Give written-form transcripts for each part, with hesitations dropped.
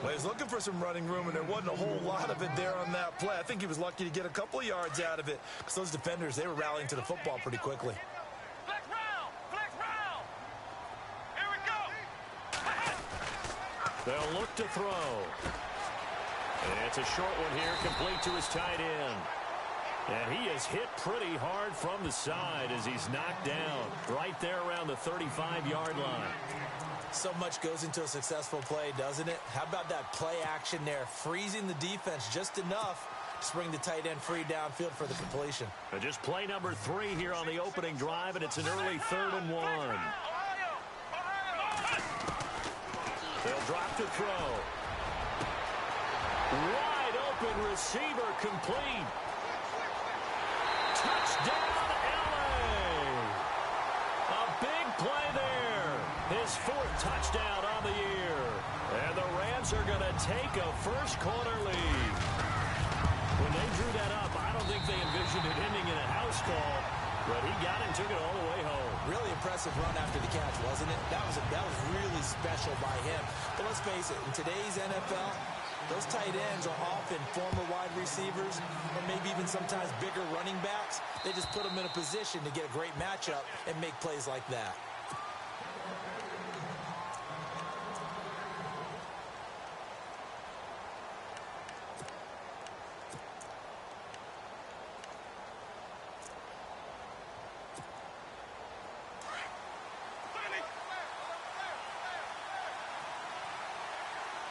Well, he was looking for some running room, and there wasn't a whole lot of it there on that play. I think he was lucky to get a couple of yards out of it because those defenders, they were rallying to the football pretty quickly. Flex round! Flex round! Here we go! They'll look to throw. And it's a short one here, complete to his tight end. And he is hit pretty hard from the side as he's knocked down right there around the 35-yard line. So much goes into a successful play, doesn't it? How about that play action there, freezing the defense just enough to bring the tight end free downfield for the completion. And just play number 3 here on the opening drive, and it's an early 3rd and 1. They'll drop to throw. Wide open receiver complete. Touchdown, LA! A big play there. His 4th touchdown on the year. And the Rams are going to take a first-quarter lead. When they drew that up, I don't think they envisioned it ending in a house call, but he got it and took it all the way home. Really impressive run after the catch, wasn't it? That was really special by him. But let's face it, in today's NFL, those tight ends are often former wide receivers or maybe even sometimes bigger running backs. They just put them in a position to get a great matchup and make plays like that.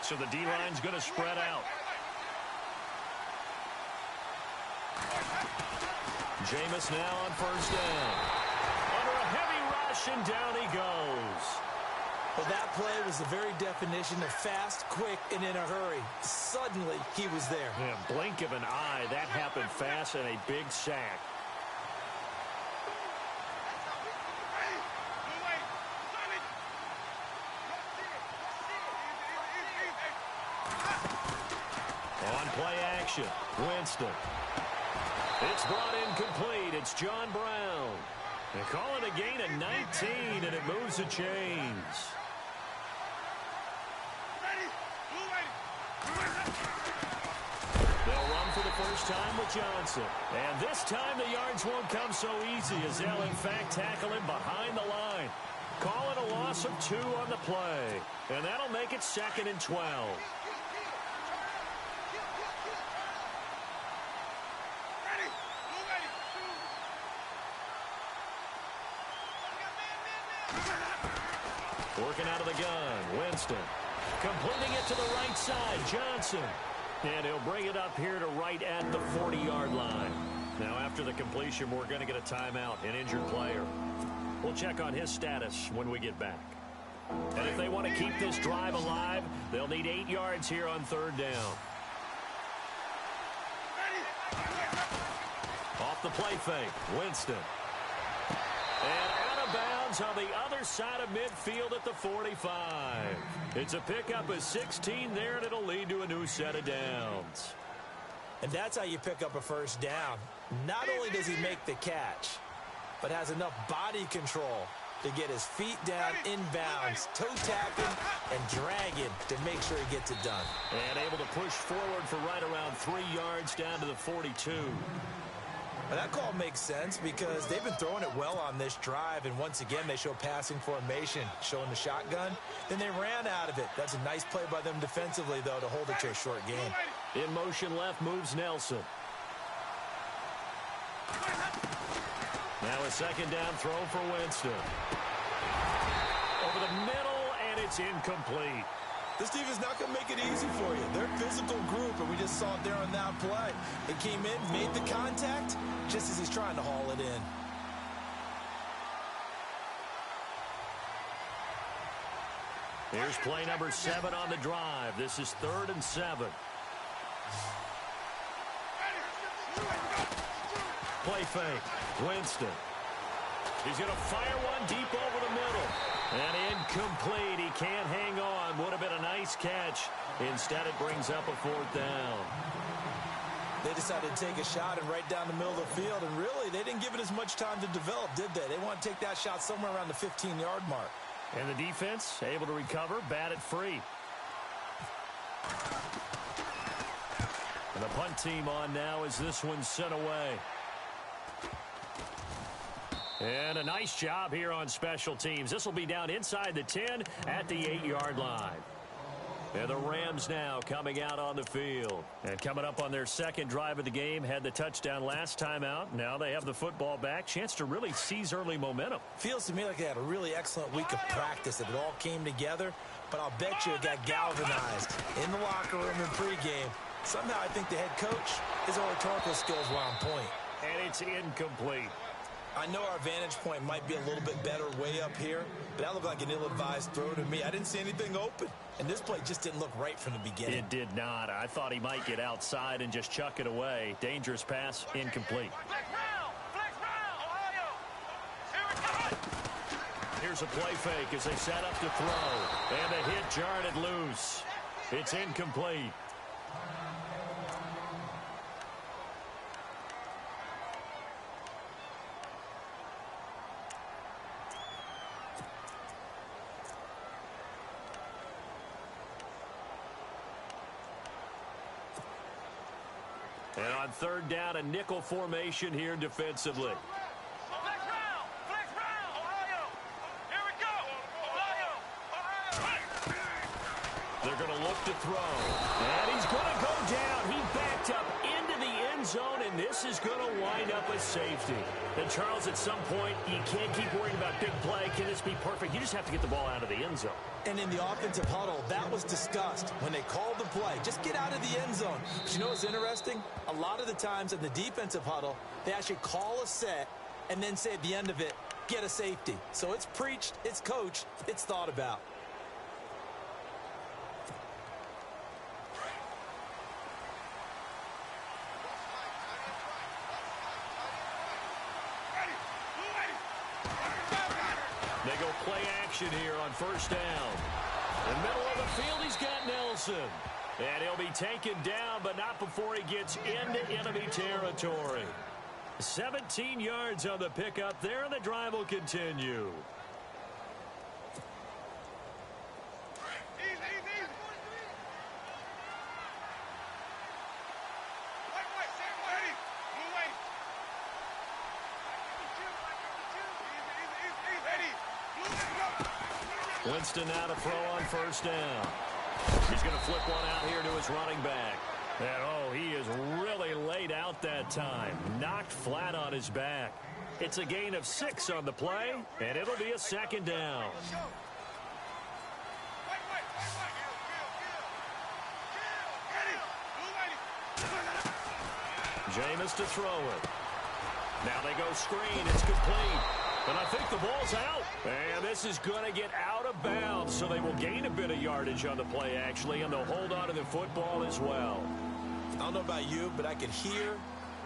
So the D-line's going to spread out. Jameis now on first down. Under a heavy rush, and down he goes. Well, that play was the very definition of fast, quick, and in a hurry. Suddenly, he was there. Yeah, blink of an eye. That happened fast, and a big sack. Play action. Winston. It's brought in complete. It's John Brown. They call it a gain of 19, and it moves the chains. They'll run for the first time with Johnson. And this time the yards won't come so easy as they'll, in fact, tackle him behind the line. Call it a loss of 2 on the play. And that'll make it 2nd and 12. Working out of the gun, Winston. Completing it to the right side, Johnson. And he'll bring it up here to right at the 40-yard line. Now, after the completion, we're going to get a timeout, an injured player. We'll check on his status when we get back. And if they want to keep this drive alive, they'll need 8 yards here on 3rd down. Off the play fake, Winston. And out of bounds on the other side of midfield at the 45. It's a pickup of 16 there, and it'll lead to a new set of downs. And that's how you pick up a first down. Not only does he make the catch, but has enough body control to get his feet down inbounds, toe tapping and dragging to make sure he gets it done. And able to push forward for right around 3 yards down to the 42. Well, that call makes sense because they've been throwing it well on this drive, and once again they show passing formation, showing the shotgun. Then they ran out of it. That's a nice play by them defensively, though, to hold it to a short gain. In motion left moves Nelson. Now a 2nd down throw for Winston. Over the middle, and it's incomplete. This defense not going to make it easy for you. They're a physical group, and we just saw it there on that play. It came in, made the contact, just as he's trying to haul it in. Here's play number 7 on the drive. This is 3rd and 7. Play fake. Winston. He's going to fire one deep over the middle. And incomplete. He can't hang on. Would have been a nice catch. Instead, it brings up a 4th down. They decided to take a shot and right down the middle of the field. And really, they didn't give it as much time to develop, did they? They want to take that shot somewhere around the 15-yard mark. And the defense able to recover, bat it free. And the punt team on now as this one's sent away. And a nice job here on special teams. This will be down inside the 10 at the 8-yard line. And the Rams now coming out on the field. And coming up on their second drive of the game, had the touchdown last time out. Now they have the football back. Chance to really seize early momentum. Feels to me like they had a really excellent week of practice, that it all came together. But I'll bet you it got galvanized in the locker room in pregame. Somehow I think the head coach, his oratorical skills were on point. And it's incomplete. I know our vantage point might be a little bit better way up here, but that looked like an ill-advised throw to me. I didn't see anything open, and this play just didn't look right from the beginning. It did not. I thought he might get outside and just chuck it away. Dangerous pass, incomplete. Flex round, Ohio. Here we go. Here's a play fake as they set up to throw. And a hit jarred it loose. It's incomplete. And on third down, a nickel formation here defensively. Flex round, Ohio. Here we go, Ohio. They're going to look to throw. And he's going to go down. He backed up into the end zone, and this is going to wind up a safety. And Charles, at some point, you can't keep worrying about big play. Can this be perfect? You just have to get the ball out of the end zone. And in the offensive huddle, that was discussed when they called the play. Just get out of the end zone. But you know what's interesting? A lot of the times in the defensive huddle, they actually call a set and then say at the end of it, get a safety. So it's preached, it's coached, it's thought about. They go play action here on first down. In the middle of the field, he's got Nelson. And he'll be taken down, but not before he gets into enemy territory. 17 yards on the pickup there, and the drive will continue. Winston now to throw on first down. He's going to flip one out here to his running back. And, oh, he is really laid out that time. Knocked flat on his back. It's a gain of 6 on the play, and it'll be a second down. Jameis to throw it. Now they go screen. It's complete. And I think the ball's out. And this is going to get out of bounds, so they will gain a bit of yardage on the play, actually, and they'll hold on to the football as well. I don't know about you, but I could hear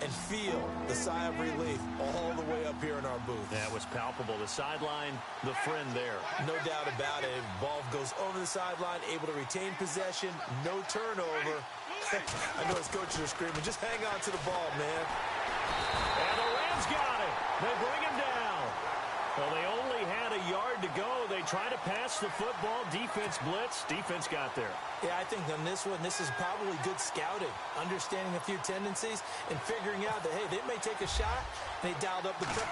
and feel the sigh of relief all the way up here in our booth. That was palpable. The sideline, the friend there. No doubt about it. Ball goes over the sideline, able to retain possession, no turnover. I know his coaches are screaming, just hang on to the ball, man. And the Rams got it. They bring him down. Well, they only had a yard to go. They try to pass the football. Defense blitz. Defense got there. Yeah, I think on this one, this is probably good scouting, understanding a few tendencies, and figuring out that, hey, they may take a shot. They dialed up the prep.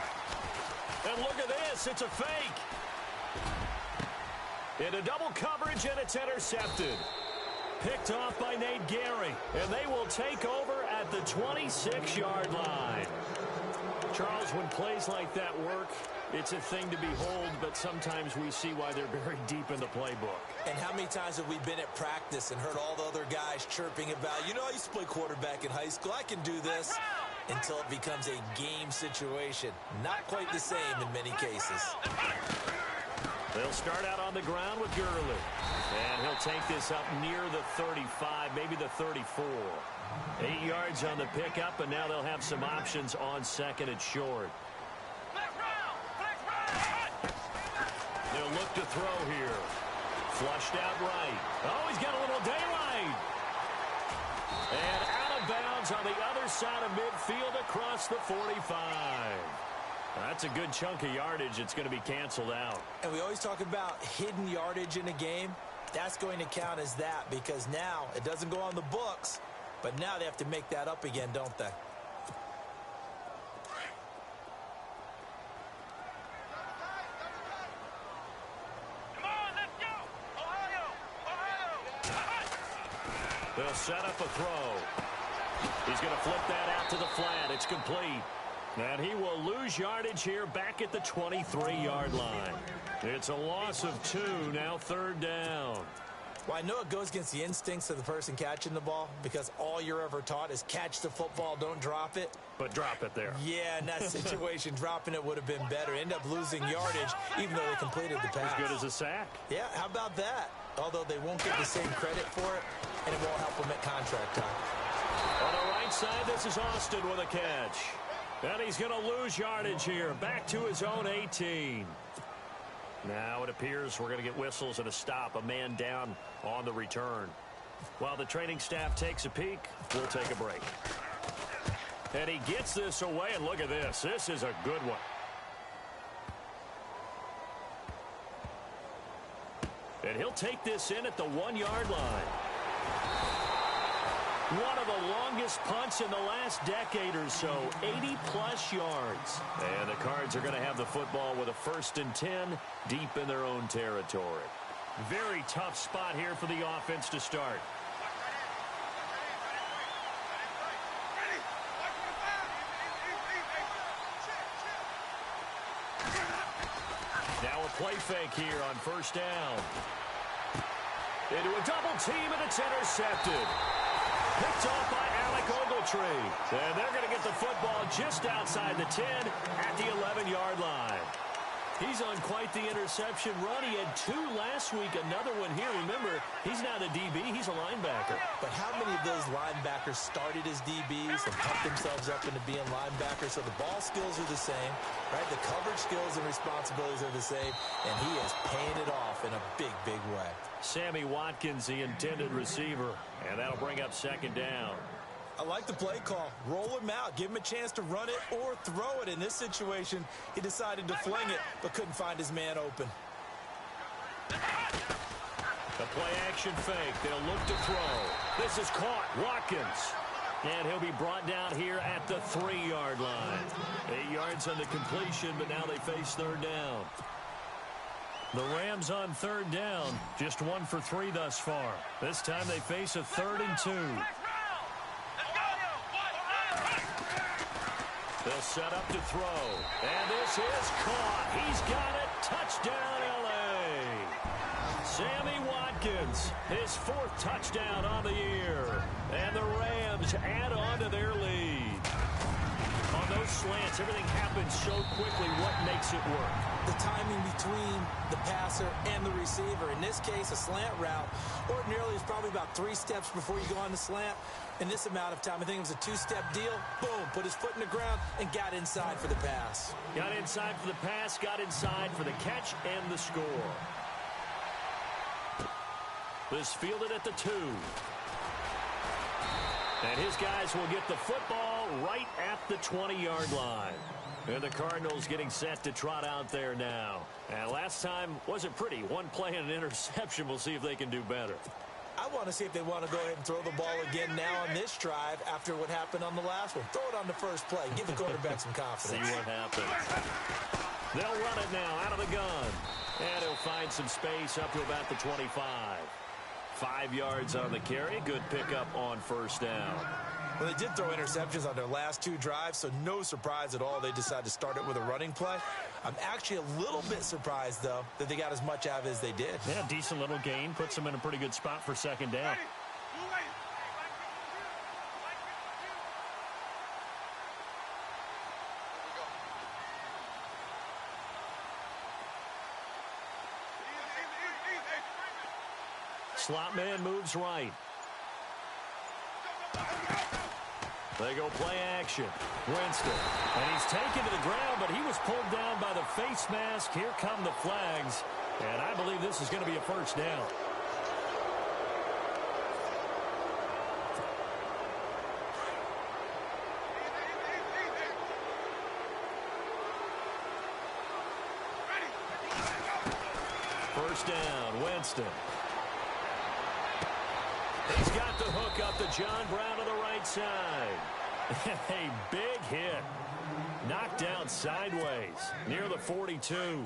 And look at this. It's a fake. Into double coverage, and it's intercepted. Picked off by Nate Gary. And they will take over at the 26-yard line. Charles, when plays like that work, it's a thing to behold, but sometimes we see why they're very deep in the playbook. And how many times have we been at practice and heard all the other guys chirping about, you know, I used to play quarterback in high school, I can do this, until it becomes a game situation. Not quite the same in many cases. They'll start out on the ground with Gurley. And he'll take this up near the 35, maybe the 34. 8 yards on the pickup, and now they'll have some options on second and short. They'll look to throw here. Flushed out right. Oh, he's got a little daylight. And out of bounds on the other side of midfield across the 45. That's a good chunk of yardage. It's going to be canceled out. And we always talk about hidden yardage in a game. That's going to count as that because now it doesn't go on the books, But now they have to make that up again, don't they? Come on, let's go! Ohio! They'll set up a throw. He's going to flip that out to the flat. It's complete. And he will lose yardage here back at the 23-yard line. It's a loss of 2, now 3rd down. Well, I know it goes against the instincts of the person catching the ball because all you're ever taught is catch the football, don't drop it. But drop it there. Yeah, in that situation, dropping it would have been better. End up losing yardage even though they completed the pass. As good as a sack. Yeah, how about that? Although they won't get the same credit for it, and it won't help them at contract time. On the right side, this is Austin with a catch. And he's going to lose yardage here, back to his own 18. Now it appears we're going to get whistles and a stop, a man down on the return. While the training staff takes a peek, we'll take a break. And he gets this away, and look at this. This is a good one. And he'll take this in at the 1-yard line. One of the longest punts in the last decade or so, 80-plus yards. And the Cards are going to have the football with a 1st and 10 deep in their own territory. Very tough spot here for the offense to start. Now a play fake here on 1st down. Into a double team, and it's intercepted. Picked off by Alec Ogletree. And they're going to get the football just outside the 10 at the 11-yard line. He's on quite the interception run. He had 2 last week, another one here. Remember, he's not a DB, he's a linebacker. But how many of those linebackers started as DBs and pumped themselves up into being linebackers? So the ball skills are the same, right? The coverage skills and responsibilities are the same, and he is paying it off in a big, big way. Sammy Watkins, the intended receiver, and that'll bring up 2nd down. I like the play call. Roll him out. Give him a chance to run it or throw it. In this situation, he decided to fling it, but couldn't find his man open. The play-action fake. They'll look to throw. This is caught. Watkins. And he'll be brought down here at the 3-yard line. 8 yards on the completion, but now they face 3rd down. The Rams on 3rd down. Just 1 for 3 thus far. This time they face a 3rd and 2. They'll set up to throw. And this is caught. He's got it. Touchdown, L.A. Sammy Watkins, his 4th touchdown on the year. And the Rams add on to their lead. On those slants, everything happens so quickly. What makes it work? The timing between the passer and the receiver. In this case, a slant route ordinarily is probably about 3 steps before you go on the slant. In this amount of time, I think it was a 2-step deal. Boom, put his foot in the ground and got inside for the pass. Got inside for the pass, got inside for the catch and the score. This fielded at the 2. And his guys will get the football right at the 20-yard line. And the Cardinals getting set to trot out there now. And last time wasn't pretty. 1 play and an interception. We'll see if they can do better. I want to see if they want to go ahead and throw the ball again now on this drive after what happened on the last one. Throw it on the first play. Give the quarterback some confidence. See what happens. They'll run it now out of the gun. And he'll find some space up to about the 25. 5 yards on the carry. Good pickup on 1st down. Well, they did throw interceptions on their last 2 drives, so no surprise at all they decided to start it with a running play. I'm actually a little bit surprised, though, that they got as much out of it as they did. Yeah, decent little gain. Puts them in a pretty good spot for 2nd down. Slot man moves right. They go play action. Winston. And he's taken to the ground, but he was pulled down by the face mask. Here come the flags. And I believe this is going to be a 1st down. First down, Winston. He's got the hook. look up to John Brown to the right side. A big hit. Knocked down sideways near the 42.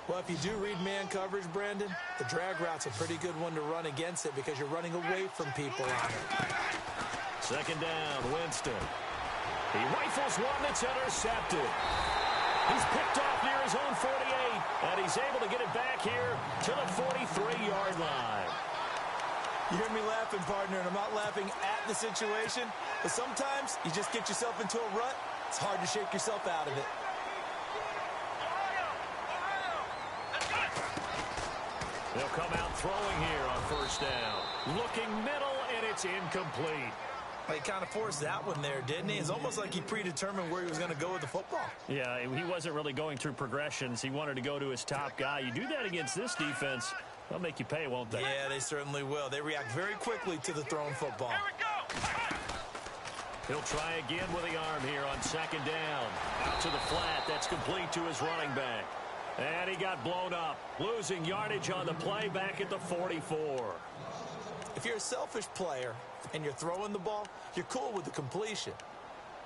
Well, if you do read man coverage, Brandon, the drag route's a pretty good one to run against it because you're running away from people on it. Second down, Winston. He rifles one that's intercepted. He's picked off near his own 48, and he's able to get it back here to the 43-yard line. You hear me laughing, partner, and I'm not laughing at the situation, but sometimes you just get yourself into a rut. It's hard to shake yourself out of it. They'll come out throwing here on first down. Looking middle, and it's incomplete. He kind of forced that one there, didn't he? It's almost like he predetermined where he was going to go with the football. Yeah, he wasn't really going through progressions. He wanted to go to his top guy. You do that against this defense, they'll make you pay, won't they? Yeah, they certainly will. They react very quickly to the thrown football. Here we go. He'll try again with the arm here on second down. Out to the flat. That's complete to his running back. And he got blown up. Losing yardage on the play back at the 44. If you're a selfish player and you're throwing the ball, you're cool with the completion.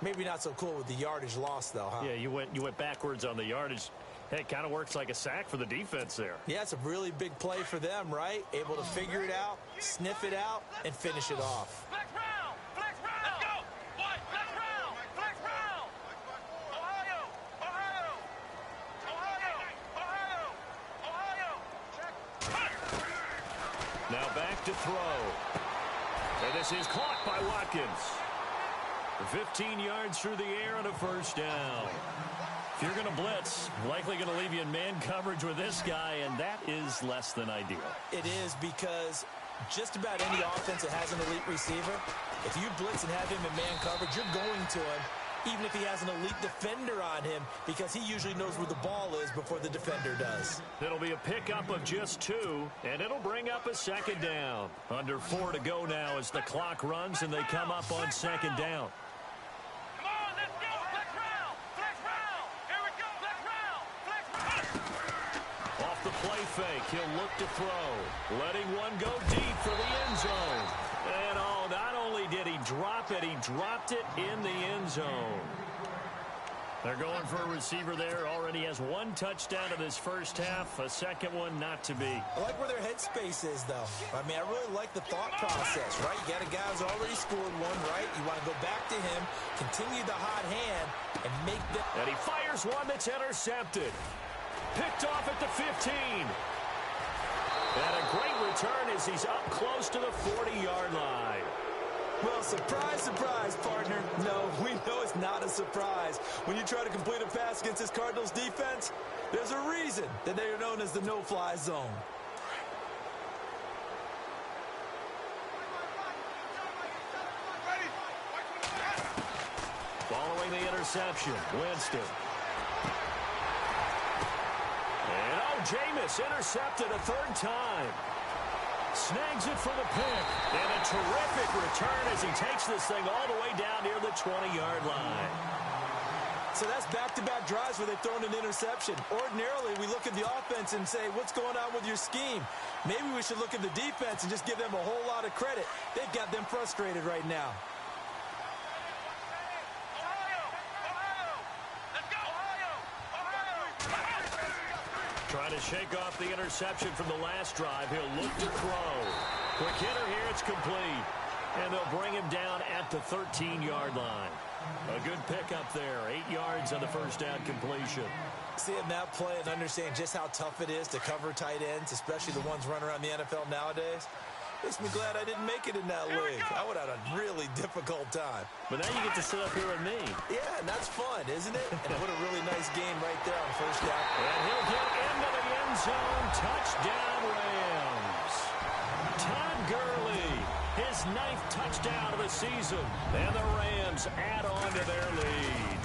Maybe not so cool with the yardage loss, though, huh? Yeah, you went backwards on the yardage. Hey, it kind of works like a sack for the defense there. Yeah, it's a really big play for them, right? Able to figure it out, sniff it out, and finish it off. Flex round. Flex round. Let's go. What? Flex round. Flex round. Ohio. Ohio. Ohio. Ohio. Ohio. Check. Now back to throw. And this is caught by Watkins. 15 yards through the air on a first down. If you're going to blitz, likely going to leave you in man coverage with this guy, and that is less than ideal. It is because just about any offense that has an elite receiver, if you blitz and have him in man coverage, you're going to him, even if he has an elite defender on him, because he usually knows where the ball is before the defender does. It'll be a pickup of just 2, and it'll bring up a second down. Under 4 to go now as the clock runs and they come up on second down. Come on, let's go. Flex round. Flex round. Here we go. Flex round. Flex round. Off the play fake, he'll look to throw. Letting one go deep for the end zone. And not only did he drop it, he dropped it in the end zone. They're going for a receiver there. Already has 1 touchdown in this first half. A second one not to be. I like where their headspace is, though. I mean, I really like the thought process, right? You got a guy who's already scored one, right? You want to go back to him, continue the hot hand, and make the... And he fires one that's intercepted. Picked off at the 15. And a great return as he's up close to the 40-yard line. Well, surprise, surprise, partner. No, we know it's not a surprise. When you try to complete a pass against this Cardinals defense, there's a reason that they are known as the no-fly zone. Following the interception, Winston. And Jameis intercepted a 3rd time. Snags it for the pick. And a terrific return as he takes this thing all the way down near the 20-yard line. So that's back-to-back drives where they've thrown an interception. Ordinarily, we look at the offense and say, what's going on with your scheme? Maybe we should look at the defense and just give them a whole lot of credit. They've got them frustrated right now. Trying to shake off the interception from the last drive. He'll look to throw. Quick hitter here. It's complete. And they'll bring him down at the 13-yard line. A good pickup there. 8 yards on the first down completion. Seeing that play and understanding just how tough it is to cover tight ends, especially the ones running around the NFL nowadays, makes me glad I didn't make it in that league. I would have had a really difficult time. But now you get to sit up here with me. Yeah, and that's fun, isn't it? And what a really nice game right there on first down. And he'll get into the end zone. Touchdown, Rams. Todd Gurley, his 9th touchdown of the season. And the Rams add on to their lead.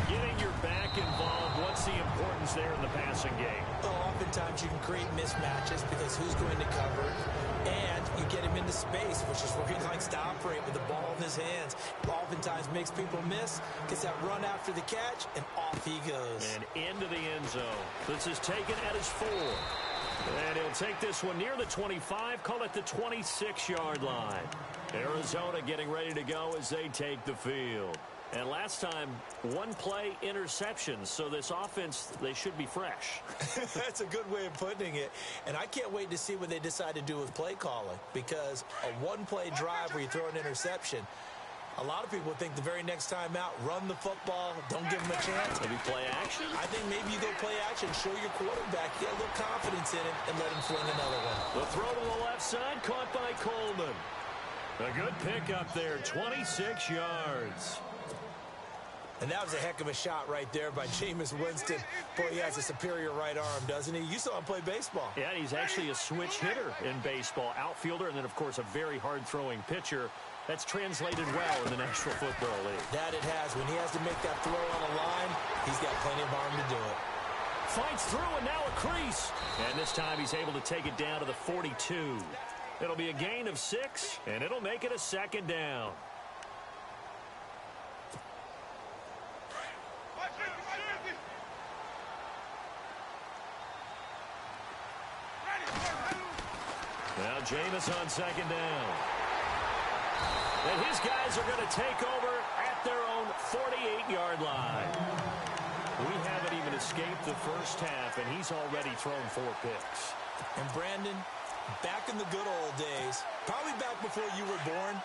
Getting your back involved, what's the importance there in the passing game? Well, oftentimes you can create mismatches because who's going to cover, and you get him into space, which is where he likes to operate with the ball in his hands. Oftentimes makes people miss, gets that run after the catch, and off he goes. And into the end zone. This is taken at his 4. And he'll take this one near the 25, call it the 26-yard line. Arizona getting ready to go as they take the field. And last time, one-play interceptions, so this offense, they should be fresh. That's a good way of putting it. And I can't wait to see what they decide to do with play calling, because a one-play drive where you throw an interception, a lot of people think the very next time out, run the football, don't give them a chance. Maybe play action? I think maybe you go play action, show your quarterback, get a little confidence in it, and let him fling another one. The throw to the left side, caught by Coleman. A good pickup there, 26 yards. And that was a heck of a shot right there by Jameis Winston. Boy, he has a superior right arm, doesn't he? You saw him play baseball. Yeah, he's actually a switch hitter in baseball. Outfielder, and then, of course, a very hard-throwing pitcher. That's translated well in the National Football League. That it has. When he has to make that throw on a line, he's got plenty of arm to do it. Fights through, and now a crease. And this time he's able to take it down to the 42. It'll be a gain of 6, and it'll make it a second down. Now Jameis on second down. And his guys are going to take over at their own 48-yard line. We haven't even escaped the first half, and he's already thrown 4 picks. And Brandon, back in the good old days, probably back before you were born,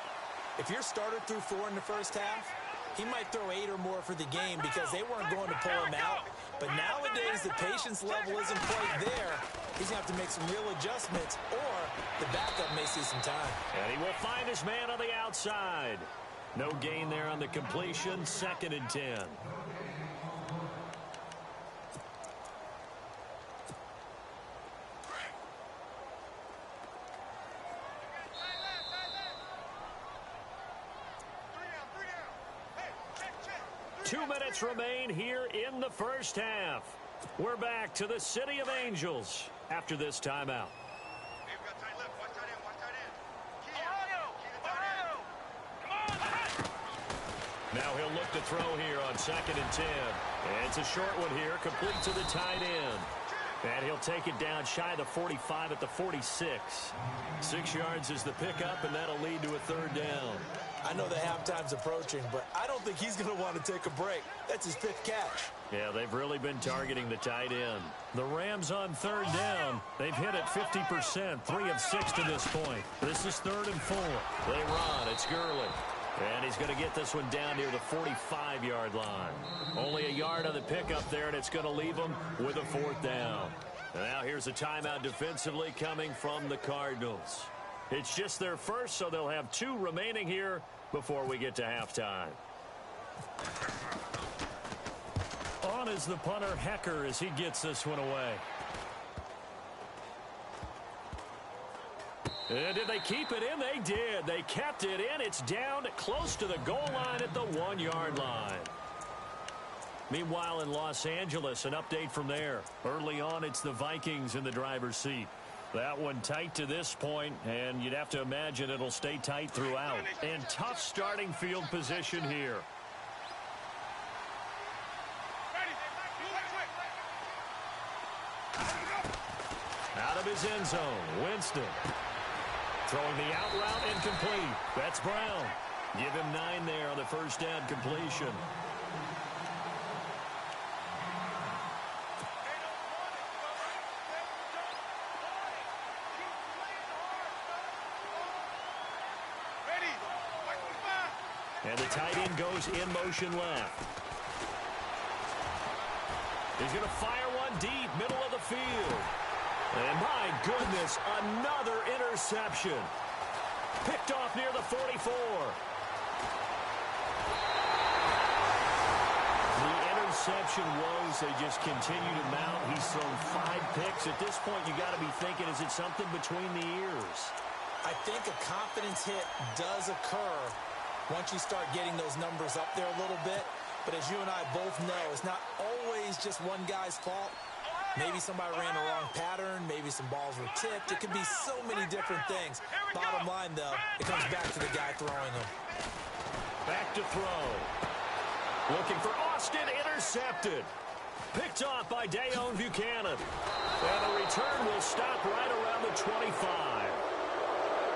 if your starter threw 4 in the first half, he might throw 8 or more for the game because they weren't going to pull him out. But nowadays, the patience level isn't quite there. He's going to have to make some real adjustments, or the backup may see some time. And he will find his man on the outside. No gain there on the completion, 2nd and 10. Two minutes remain here in the first half. We're back to the City of Angels after this timeout. Now he'll look to throw here on 2nd and 10. And it's a short one here, complete to the tight end. And he'll take it down shy of the 45 at the 46. 6 yards is the pickup, and that'll lead to a 3rd down. I know the halftime's approaching, but I don't think he's going to want to take a break. That's his 5th catch. Yeah, they've really been targeting the tight end. The Rams on 3rd down. They've hit it 50%, 3 of 6 to this point. This is 3rd and 4. They run. It's Gurley. And he's going to get this one down near the 45-yard line. Only a yard on the pickup there, and it's going to leave them with a 4th down. And now here's a timeout defensively coming from the Cardinals. It's just their first, so they'll have 2 remaining here before we get to halftime. On is the punter, Hecker, as he gets this one away. And did they keep it in? They did. They kept it in. It's down close to the goal line at the 1-yard line. Meanwhile, in Los Angeles, an update from there. Early on, it's the Vikings in the driver's seat. That one tight to this point, and you'd have to imagine it'll stay tight throughout. And tough starting field position here. Out of his end zone, Winston. Throwing the out route incomplete. That's Brown. Give him 9 there on the first down completion. And the tight end goes in motion left. He's going to fire one deep, middle of the field. And my goodness, another interception. Picked off near the 44. The interception woes, they just continue to mount. He's thrown 5 picks. At this point, you got to be thinking, is it something between the ears? I think a confidence hit does occur once you start getting those numbers up there a little bit. But as you and I both know, it's not always just one guy's fault. Maybe somebody ran the wrong pattern. Maybe some balls were tipped. It could be so many different things. Bottom line, though, it comes back to the guy throwing them. Back to throw. Looking for Austin, intercepted. Picked off by Dayon Buchanan. And the return will stop right around the 25.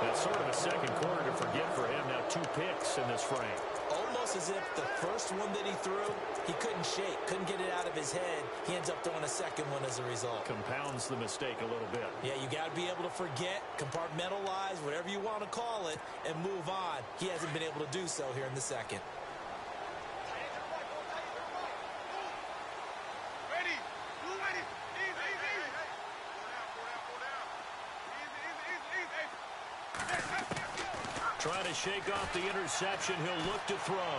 That's sort of a second quarter to forget for him. Now 2 picks in this frame. Almost as if the first one that he threw, he couldn't shake, couldn't get it out of his head. He ends up throwing a second one as a result. Compounds the mistake a little bit. Yeah, you got to be able to forget, compartmentalize, whatever you want to call it, and move on. He hasn't been able to do so here in the second. Trying to shake off the interception. He'll look to throw.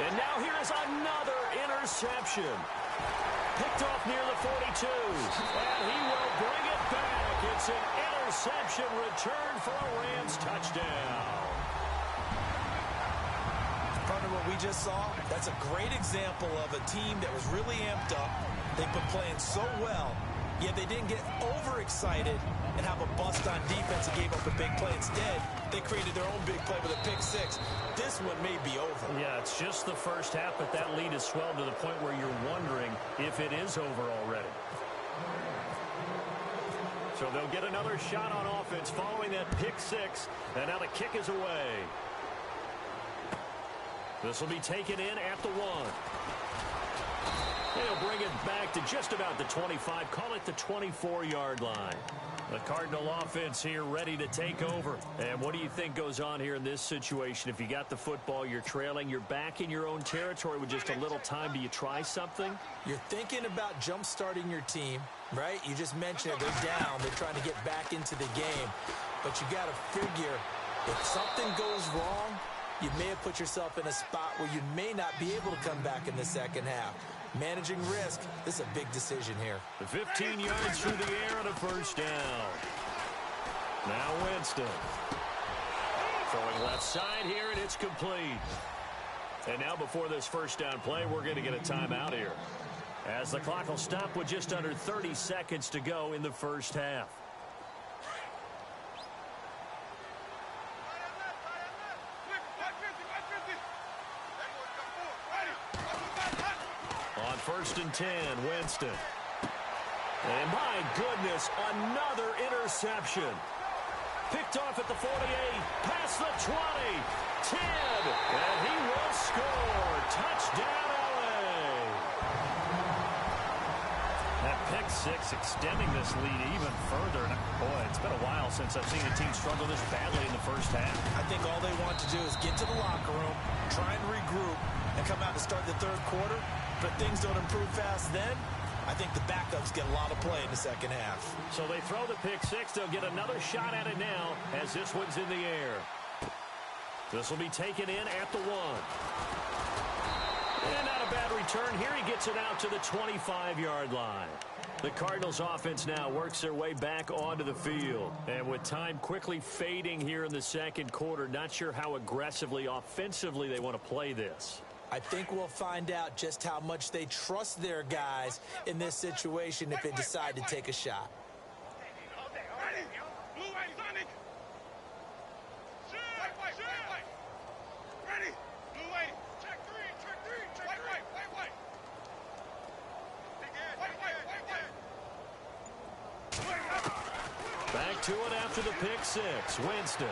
And now here is another interception. Picked off near the 42. And he will bring it back. It's an interception return for a Rams touchdown. Partner, what we just saw, that's a great example of a team that was really amped up. They've been playing so well, yet they didn't get overexcited and have a bust on defense and gave up a big play. Instead, they created their own big play with a pick six. This one may be over. Yeah, it's just the first half, but that lead has swelled to the point where you're wondering if it is over already. So they'll get another shot on offense following that pick six, and now the kick is away. This will be taken in at the 1. They'll bring it back to just about the 25. Call it the 24-yard line. The Cardinal offense here ready to take over. And what do you think goes on here in this situation? If you got the football, you're trailing, you're back in your own territory with just a little time. Do you try something? You're thinking about jump-starting your team, right? You just mentioned it. They're down. They're trying to get back into the game. But you got to figure if something goes wrong, you may have put yourself in a spot where you may not be able to come back in the second half. Managing risk, this is a big decision here. The 15 yards through the air and a first down. Now Winston. Throwing left side here, and it's complete. And now before this first down play, we're going to get a timeout here, as the clock will stop with just under 30 seconds to go in the first half. On 1st and 10, Winston. And my goodness, another interception. Picked off at the 48, past the 20, 10, and he will score. Touchdown, LA. That pick six extending this lead even further. And boy, it's been a while since I've seen a team struggle this badly in the first half. I think all they want to do is get to the locker room, try and regroup, and come out and start the third quarter. But things don't improve fast then. I think the backups get a lot of play in the second half. So they throw the pick six. They'll get another shot at it now as this one's in the air. This will be taken in at the 1. And not a bad return here. He gets it out to the 25-yard line. The Cardinals offense now works their way back onto the field. And with time quickly fading here in the second quarter, not sure how aggressively, offensively they want to play this. I think we'll find out just how much they trust their guys in this situation if they decide to take a shot. Back to it after the pick six. Winston.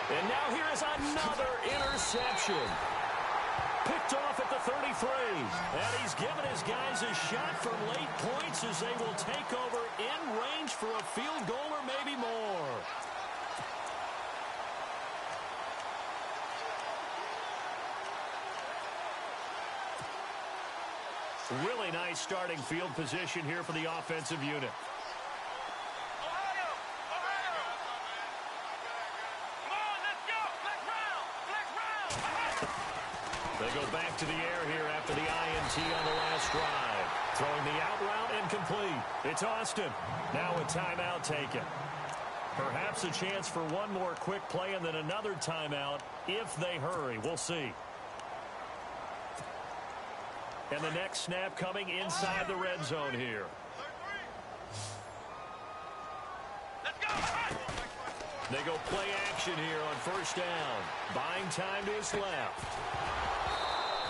And now here is another interception. Picked off at the 33. And he's given his guys a shot from late points as they will take over in range for a field goal or maybe more. Really nice starting field position here for the offensive unit. They go back to the air here after the INT on the last drive. Throwing the out route incomplete. It's Austin. Now a timeout taken. Perhaps a chance for one more quick play and then another timeout if they hurry. We'll see. And the next snap coming inside the red zone here. They go play action here on first down. Buying time to his left.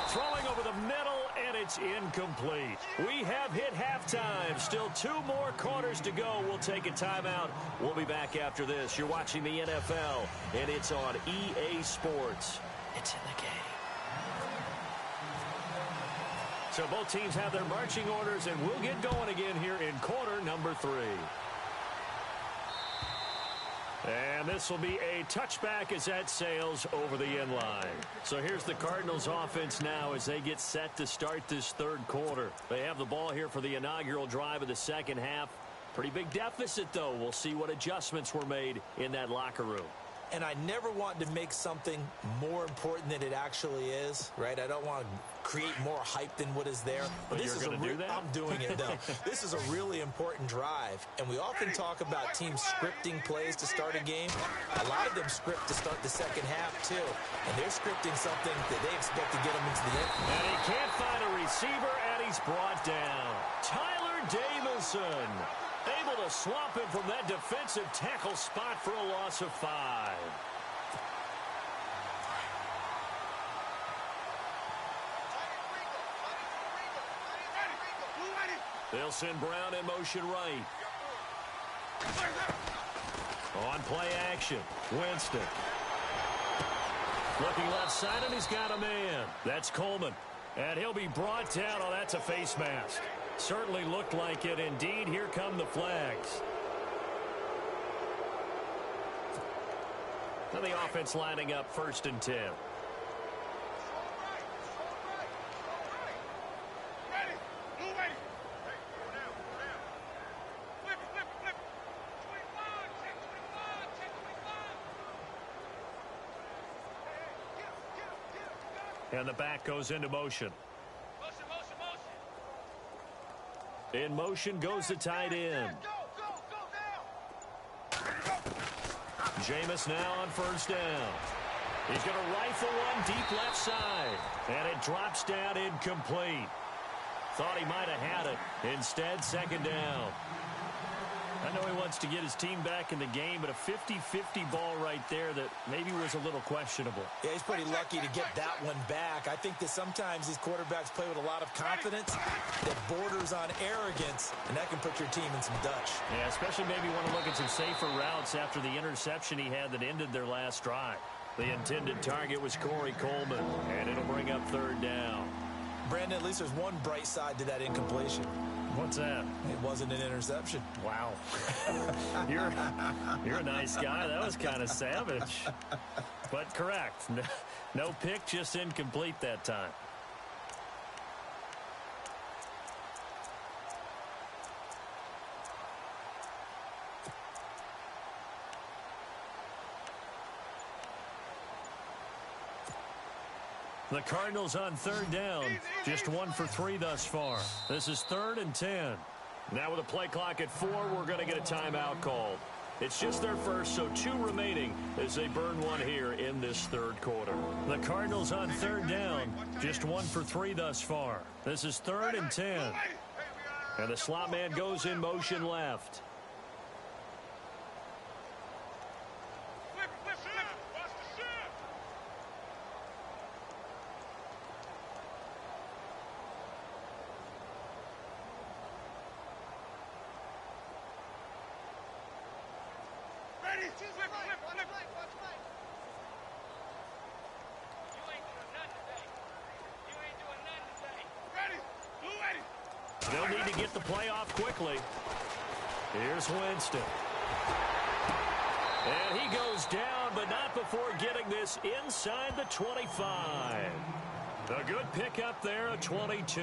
Throwing over the middle, and it's incomplete. We have hit halftime. Still 2 more quarters to go. We'll take a timeout. We'll be back after this. You're watching the NFL, and it's on EA Sports. It's in the game. So both teams have their marching orders, and we'll get going again here in quarter number 3. And this will be a touchback as that sails over the end line. So here's the Cardinals offense now as they get set to start this third quarter. They have the ball here for the inaugural drive of the second half. Pretty big deficit, though. We'll see what adjustments were made in that locker room. And I never want to make something more important than it actually is, right? I don't want to create more hype than what is there. But this is do that? I'm doing it, though. This is a really important drive. And we often talk about teams scripting plays to start a game. A lot of them script to start the second half, too. And they're scripting something that they expect to get them into the end. And he can't find a receiver, and he's brought down. Tyler Davison able to swamp him from that defensive tackle spot for a loss of 5. They'll send Brown in motion right. On play action, Winston. Looking left side, and he's got a man. That's Coleman. And he'll be brought down. Oh, that's a face mask. Certainly looked like it. Indeed, here come the flags. Now the offense lining up 1st and 10. And the back goes into motion. In motion goes the tight end. Jameis now on 1st down. He's going to rifle one deep left side. And it drops down incomplete. Thought he might have had it. Instead, 2nd down. I know he wants to get his team back in the game, but a 50-50 ball right there that maybe was a little questionable. Yeah, he's pretty lucky to get that one back. I think that sometimes these quarterbacks play with a lot of confidence that borders on arrogance, and that can put your team in some Dutch. Yeah, especially maybe want to look at some safer routes after the interception he had that ended their last drive. The intended target was Corey Coleman, and it'll bring up 3rd down. Brandon, at least there's one bright side to that incompletion. What's that? It wasn't an interception. Wow. You're a nice guy. That was kind of savage. But correct. No pick, just incomplete that time. The Cardinals on 3rd down. Just 1 for 3 thus far. This is 3rd and 10. Now with a play clock at 4, we're going to get a timeout called. It's just their first, so 2 remaining as they burn one here in this third quarter. The Cardinals on 3rd down. Just 1 for 3 thus far. This is 3rd and 10. And the slot man goes in motion left. They'll need to get the play off quickly. Here's Winston. And he goes down, but not before getting this inside the 25. A good pickup there, a 22.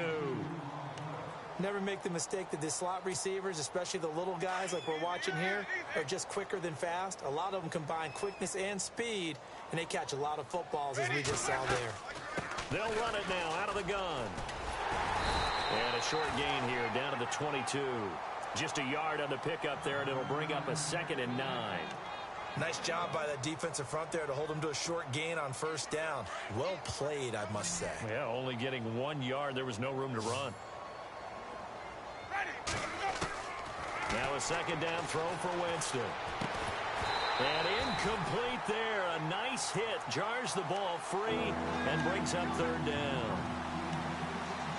Never make the mistake that the slot receivers, especially the little guys like we're watching here, are just quicker than fast. A lot of them combine quickness and speed, and they catch a lot of footballs, as we just saw there. They'll run it now out of the gun. And a short gain here down to the 22. Just a yard on the pickup there, and it'll bring up a 2nd and 9. Nice job by that defensive front there to hold them to a short gain on 1st down. Well played, I must say. Yeah, only getting 1 yard. There was no room to run. Now a 2nd down throw for Winston. And incomplete there. A nice hit. Jars the ball free and brings up 3rd down.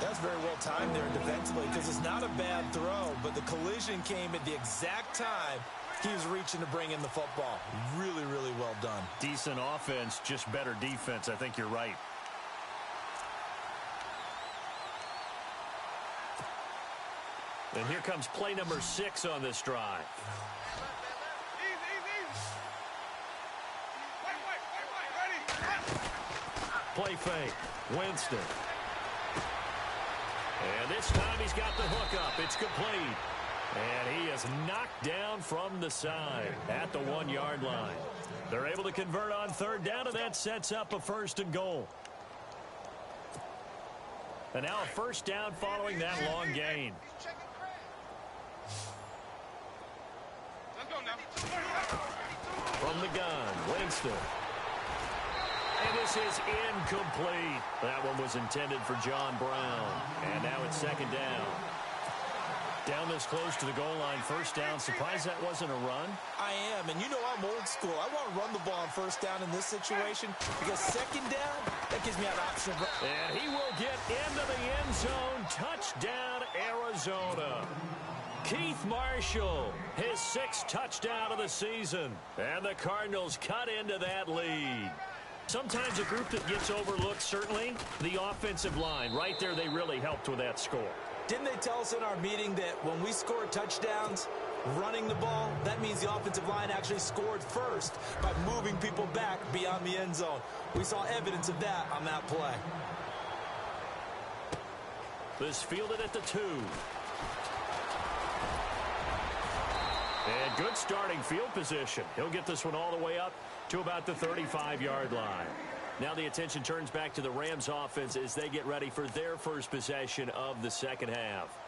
That's very well timed there defensively because it's not a bad throw, but the collision came at the exact time he was reaching to bring in the football. Really, really well done. Decent offense, just better defense. I think you're right. And here comes play number 6 on this drive. Play fake. Winston. And this time he's got the hook up. It's complete. And he is knocked down from the side at the 1-yard line. They're able to convert on third down, and that sets up a 1st and goal. And now a 1st down following that long gain. From the gun, Winston. And this is incomplete. That one was intended for John Brown. And now it's 2nd down. Down this close to the goal line, 1st down. Surprised that wasn't a run? I am, and you know I'm old school. I want to run the ball on 1st down in this situation because 2nd down, that gives me an option. And he will get into the end zone. Touchdown, Arizona. Keith Marshall, his 6th touchdown of the season. And the Cardinals cut into that lead. Sometimes a group that gets overlooked, certainly, the offensive line. Right there, they really helped with that score. Didn't they tell us in our meeting that when we score touchdowns, running the ball, that means the offensive line actually scored first by moving people back beyond the end zone? We saw evidence of that on that play. This fielded at the 2. And good starting field position. He'll get this one all the way up to about the 35-yard line. Now the attention turns back to the Rams offense as they get ready for their first possession of the second half.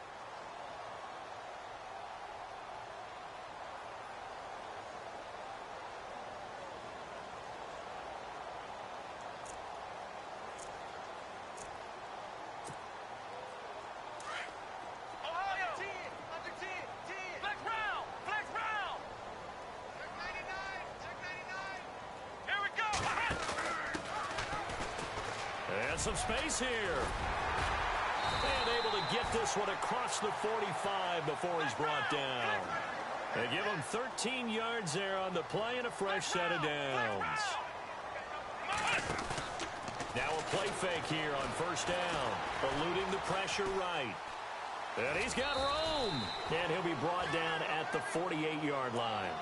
Some space here. And able to get this one across the 45 before he's brought down. They give him 13 yards there on the play and a fresh set of downs. Now a play fake here on 1st down. Eluding the pressure right. And he's got room. And he'll be brought down at the 48-yard line.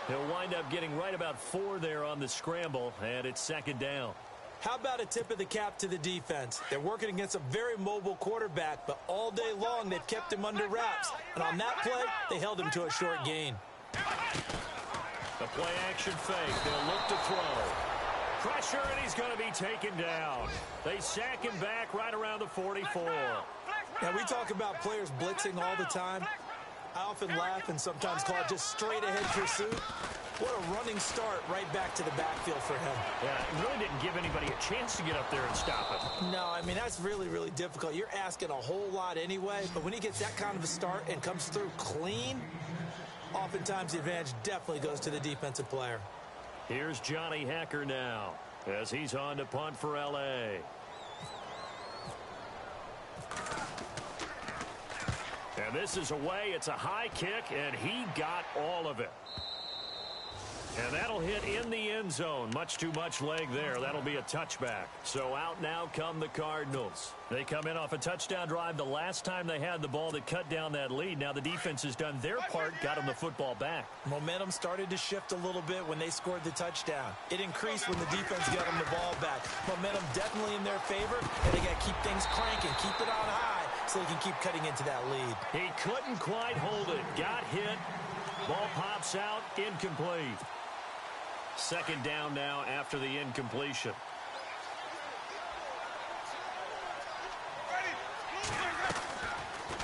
He'll wind up getting right about 4 there on the scramble, and it's 2nd down. How about a tip of the cap to the defense? They're working against a very mobile quarterback, but all day long they've kept him under wraps. And on that play, they held him to a short gain. The play action fake. They'll look to throw. Pressure, and he's going to be taken down. They sack him back right around the 44. Now, we talk about players blitzing all the time. I often laugh and sometimes call it just straight-ahead pursuit. What a running start right back to the backfield for him. Yeah, it really didn't give anybody a chance to get up there and stop it. No, I mean, that's really, really difficult. You're asking a whole lot anyway, but when he gets that kind of a start and comes through clean, oftentimes the advantage definitely goes to the defensive player. Here's Johnny Hacker now as he's on to punt for L.A. And this is away. It's a high kick, and he got all of it. And that'll hit in the end zone. Much too much leg there. That'll be a touchback. So out now come the Cardinals. They come in off a touchdown drive the last time they had the ball that cut down that lead. Now the defense has done their part, got them the football back. Momentum started to shift a little bit when they scored the touchdown. It increased when the defense got them the ball back. Momentum definitely in their favor, and they got to keep things cranking, keep it on high so they can keep cutting into that lead. He couldn't quite hold it. Got hit. Ball pops out. Incomplete. 2nd down now after the incompletion.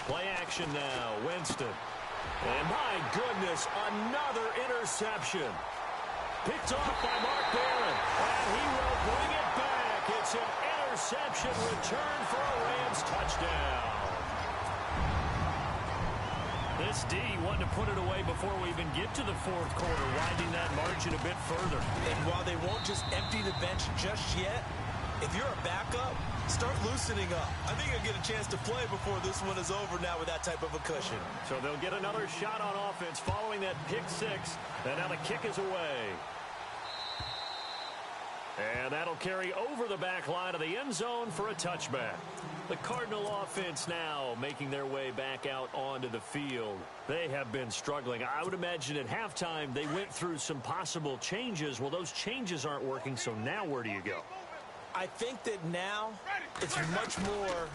Play action now. Winston. And my goodness, another interception. Picked off by Mark Barron. And he will bring it back. It's an interception return for a Rams touchdown. This D wanted to put it away before we even get to the 4th quarter, widening that margin a bit further. And while they won't just empty the bench just yet, If you're a backup, start loosening up. I think you'll get a chance to play before this one is over now with that type of a cushion. So they'll get another shot on offense following that pick six. And now the kick is away. And that'll carry over the back line of the end zone for a touchback. The Cardinal offense now making their way back out onto the field. They have been struggling. I would imagine at halftime they went through some possible changes. Well, those changes aren't working, so now where do you go? I think that now it's much more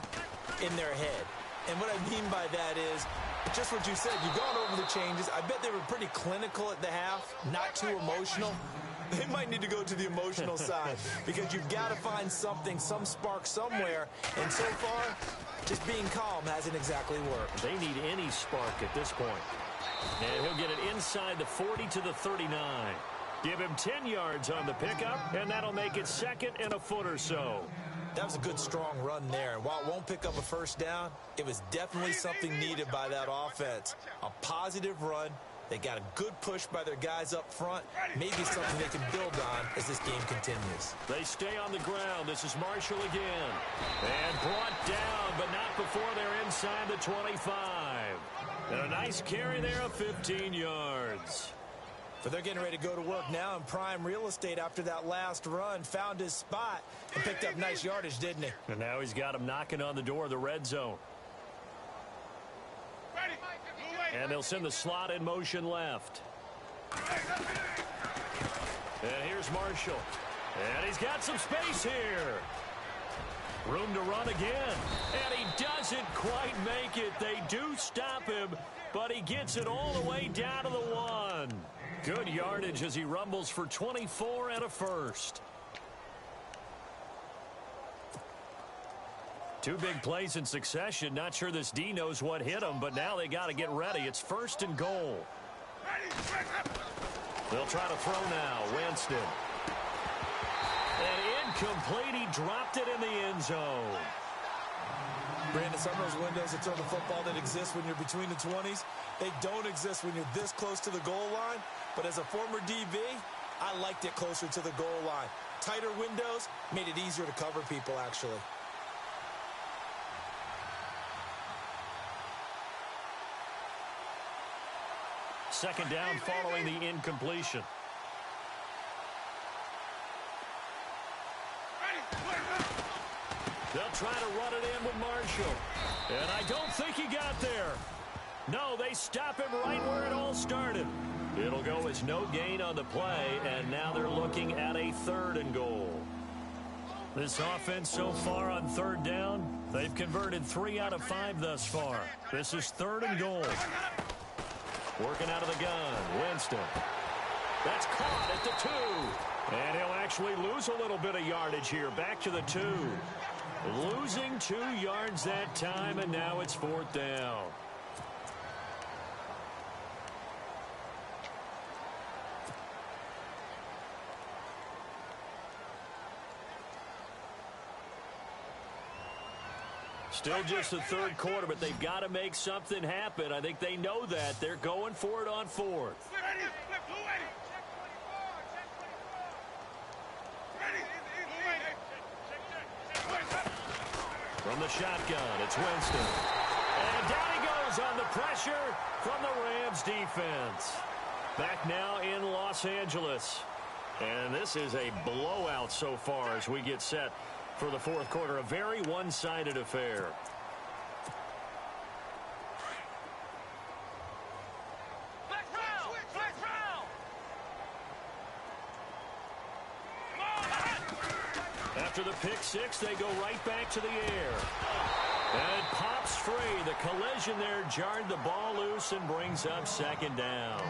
in their head. And what I mean by that is just what you said. You've gone over the changes. I bet they were pretty clinical at the half, not too emotional. They might need to go to the emotional side because you've got to find something, some spark somewhere. And so far, just being calm hasn't exactly worked. They need any spark at this point. And he'll get it inside the 40 to the 39. Give him 10 yards on the pickup, and that'll make it second and a foot or so. That was a good, strong run there. And while it won't pick up a first down, it was definitely something needed by that offense. A positive run. They got a good push by their guys up front. Maybe something they can build on as this game continues. They stay on the ground. This is Marshall again. And brought down, but not before they're inside the 25. And a nice carry there of 15 yards. But they're getting ready to go to work now in prime real estate after that last run. Found his spot and picked up nice yardage, didn't he? And now he's got him knocking on the door of the red zone. And they'll send the slot in motion left. And here's Marshall. And he's got some space here. Room to run again. And he doesn't quite make it. They do stop him, but he gets it all the way down to the 1. Good yardage as he rumbles for 24 and a first. Two big plays in succession. Not sure this D knows what hit him, but now they got to get ready. It's first and goal. They'll try to throw now. Winston. And incomplete. He dropped it in the end zone. Brandon, some of those windows that throw the football that exist when you're between the 20s, they don't exist when you're this close to the goal line. But as a former DB, I liked it closer to the goal line. Tighter windows made it easier to cover people, actually. Second down following the incompletion. They'll try to run it in with Marshall. And I don't think he got there. No, they stop him right where it all started. It'll go as no gain on the play, and now they're looking at a third and goal. This offense so far on third down, they've converted 3 out of 5 thus far. This is third and goal. Working out of the gun, Winston. That's caught at the 2. And he'll actually lose a little bit of yardage here. Back to the 2. Losing 2 yards that time, and now it's fourth down. Still just the third quarter, but they've got to make something happen. I think they know that. They're going for it on fourth. From the shotgun, it's Winston. And down he goes on the pressure from the Rams defense. Back now in Los Angeles. And this is a blowout so far as we get set for the fourth quarter. A very one-sided affair. After the pick six, they go right back to the air. And it pops free. The collision there jarred the ball loose and brings up second down.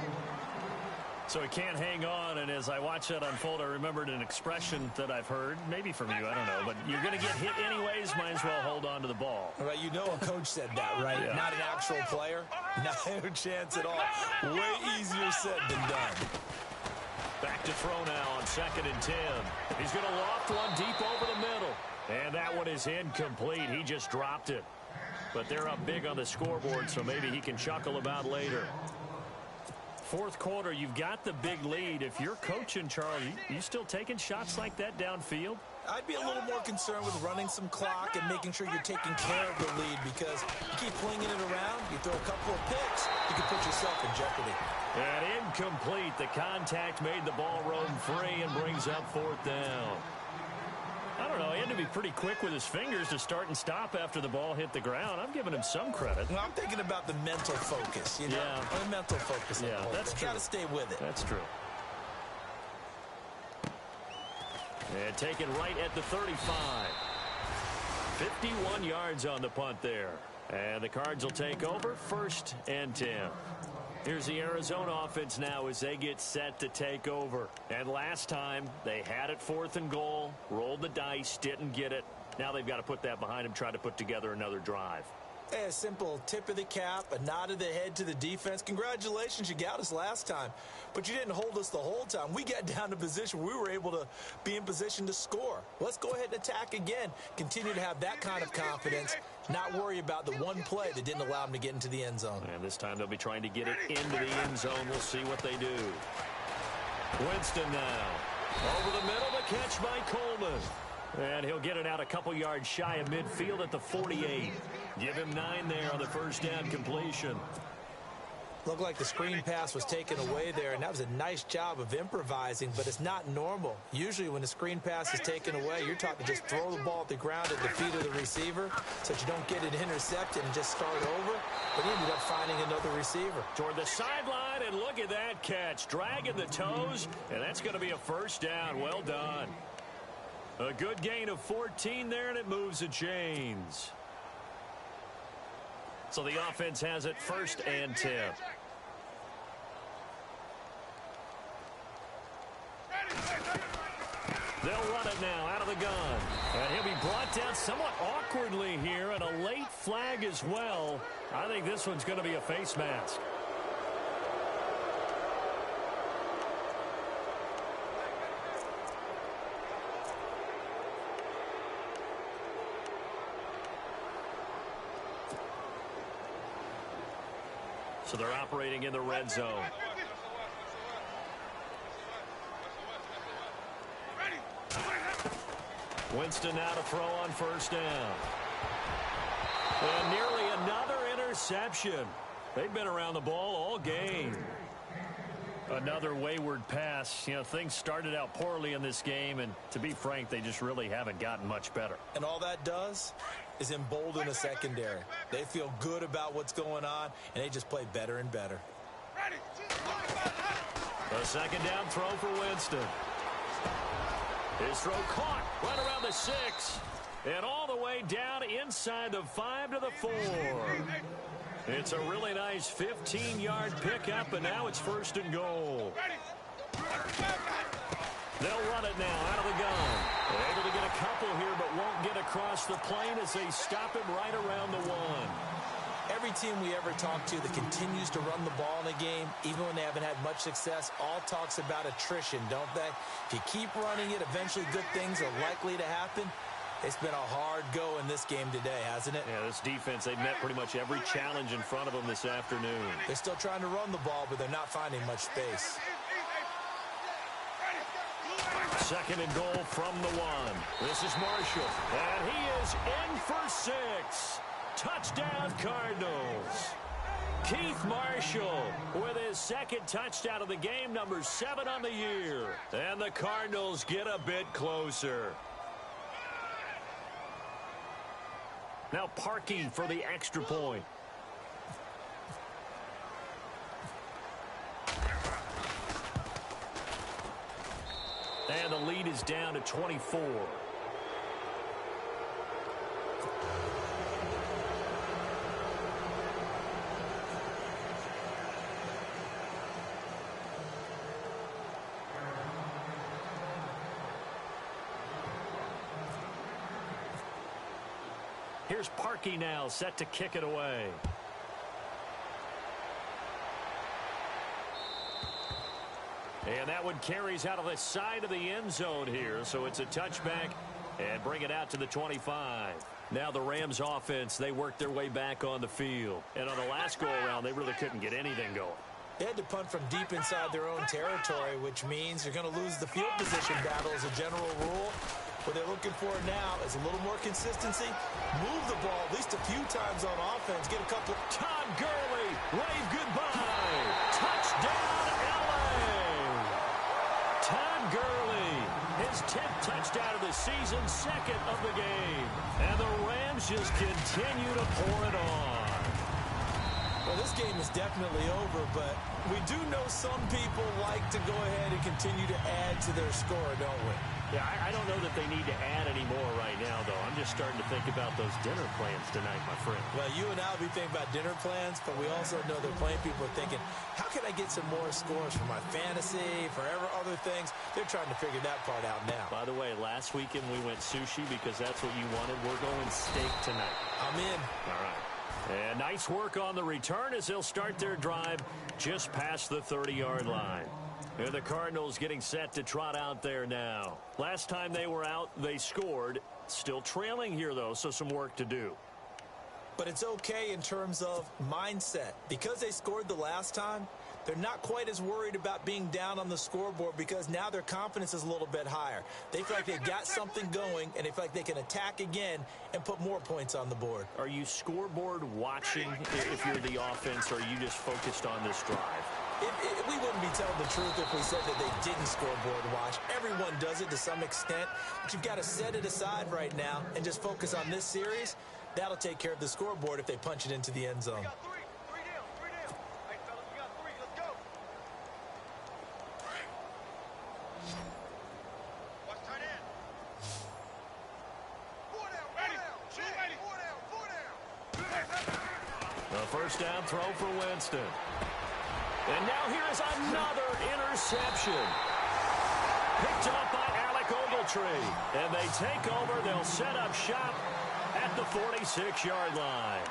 So he can't hang on, and as I watch that unfold, I remembered an expression that I've heard, maybe from you, I don't know, but you're going to get hit anyways, might as well hold on to the ball. Right, you know a coach said that, right? Yeah. Not an actual player. No chance at all. Way easier said than done. Back to throw now on 2nd and 10. He's going to loft one deep over the middle. And that one is incomplete. He just dropped it. But they're up big on the scoreboard, so maybe he can chuckle about later. Fourth quarter, you've got the big lead. If you're coaching, Charles, you still taking shots like that downfield? I'd be a little more concerned with running some clock and making sure you're taking care of the lead, because you keep flinging it around, you throw a couple of picks, you can put yourself in jeopardy. And incomplete. The contact made the ball roam free and brings up fourth down. I don't know. He had to be pretty quick with his fingers to start and stop after the ball hit the ground. I'm giving him some credit. Well, I'm thinking about the mental focus, you know? Yeah. The mental focus. Yeah, that's true. Got to stay with it. That's true. And taken right at the 35. 51 yards on the punt there. And the Cards will take over 1st and 10. Here's the Arizona offense now as they get set to take over. And last time, they had it 4th and goal, rolled the dice, didn't get it. Now they've got to put that behind them, try to put together another drive. Hey, a simple tip of the cap, a nod of the head to the defense. Congratulations, you got us last time. But you didn't hold us the whole time. We got down to position where we were able to be in position to score. Let's go ahead and attack again. Continue to have that kind of confidence. Not worry about the one play that didn't allow them to get into the end zone. And this time they'll be trying to get it into the end zone. We'll see what they do. Winston now. Over the middle, the catch by Coleman. And he'll get it out a couple yards shy of midfield at the 48. Give him 9 there on the first down completion. Looked like the screen pass was taken away there, and that was a nice job of improvising, but it's not normal. Usually when the screen pass is taken away, you're taught to just throw the ball at the ground at the feet of the receiver so that you don't get it intercepted and just start over. But he ended up finding another receiver. Toward the sideline, and look at that catch. Dragging the toes, and that's going to be a first down. Well done. A good gain of 14 there, and it moves the chains. So the offense has it 1st and 10. They'll run it now out of the gun. And he'll be brought down somewhat awkwardly here, and a late flag as well. I think this one's going to be a face mask. So they're operating in the red zone. Winston now to throw on first down. And nearly another interception. They've been around the ball all game. Another wayward pass. You know, things started out poorly in this game, and to be frank, they just really haven't gotten much better. And all that does is embolden a secondary. They feel good about what's going on, and they just play better and better. A second down throw for Winston. His throw caught right around the 6. And all the way down inside the 5 to the 4. It's a really nice 15-yard pickup, and now it's 1st and goal. They'll run it now out of the gun. They're able to get a couple here, but won't get across the plane as they stop him right around the 1. Every team we ever talk to that continues to run the ball in a game, even when they haven't had much success, all talks about attrition, don't they? If you keep running it, eventually good things are likely to happen. It's been a hard go in this game today, hasn't it? Yeah, this defense, they've met pretty much every challenge in front of them this afternoon. They're still trying to run the ball, but they're not finding much space. Second and goal from the 1. This is Marshall, and he is in for 6. Touchdown, Cardinals. Keith Marshall with his second touchdown of the game, number 7 on the year. And the Cardinals get a bit closer. Now parking for the extra point. And the lead is down to 24. Here's Parkey now, set to kick it away. And that one carries out of the side of the end zone here, so it's a touchback and bring it out to the 25. Now the Rams offense, they worked their way back on the field. And on the last go-around, they really couldn't get anything going. They had to punt from deep inside their own territory, which means you're going to lose the field position battle as a general rule. What they're looking for now is a little more consistency. Move the ball at least a few times on offense. Get a couple. Todd Gurley, wave goodbye. Touchdown, L.A. Todd Gurley, his 10th touchdown of the season, second of the game. And the Rams just continue to pour it on. Well, this game is definitely over, but we do know some people like to go ahead and continue to add to their score, don't we? Yeah, I don't know that they need to add any more right now, though. I'm just starting to think about those dinner plans tonight, my friend. Well, you and I will be thinking about dinner plans, but we also know they're playing people are thinking, how can I get some more scores for my fantasy, for other things? They're trying to figure that part out now. By the way, last weekend we went sushi because that's what you wanted. We're going steak tonight. I'm in. All right. And nice work on the return as they'll start their drive just past the 30-yard line. And the Cardinals getting set to trot out there now. Last time they were out, they scored. Still trailing here, though, so some work to do. But it's okay in terms of mindset. Because they scored the last time, they're not quite as worried about being down on the scoreboard because now their confidence is a little bit higher. They feel like they've got something going, and they feel like they can attack again and put more points on the board. Are you scoreboard watching if you're the offense, or are you just focused on this drive? We wouldn't be telling the truth if we said that they didn't scoreboard watch. Everyone does it to some extent, but you've got to set it aside right now and just focus on this series. That'll take care of the scoreboard if they punch it into the end zone. We got three. Three down. Hey, fellas, we got three. Let's go. Watch tight end. Four down. Four down. The first down throw for Winston. And now here is another interception. Picked up by Alec Ogletree. And they take over. They'll set up shop at the 46-yard line.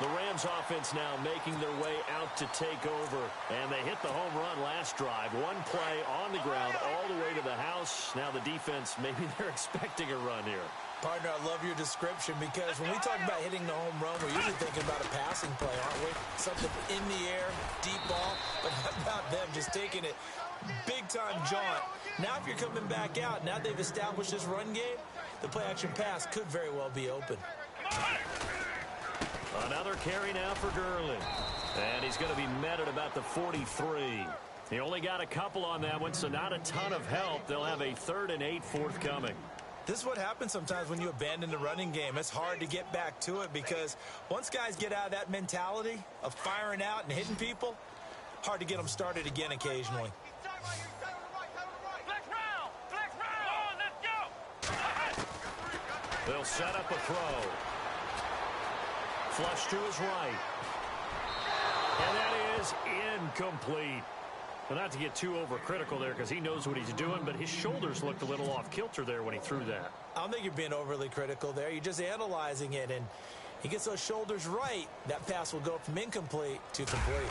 The Rams offense now making their way out to take over. And they hit the home run last drive. One play on the ground all the way to the house. Now the defense, maybe they're expecting a run here. Partner, I love your description because when we talk about hitting the home run, we're usually thinking about a passing play, aren't we? Something in the air, deep ball, but how about them just taking it big-time jaunt. Now if you're coming back out, now they've established this run game, the play-action pass could very well be open. Another carry now for Gurley. And he's going to be met at about the 43. He only got a couple on that one, so not a ton of help. They'll have a 3rd and 8 forthcoming. This is what happens sometimes when you abandon the running game. It's hard to get back to it because once guys get out of that mentality of firing out and hitting people, hard to get them started again occasionally. They'll set up a throw. Flush to his right. And that is incomplete. Well, not to get too overcritical there because he knows what he's doing, but his shoulders looked a little off kilter there when he threw that. I don't think you're being overly critical there. You're just analyzing it, and he gets those shoulders right. That pass will go from incomplete to complete.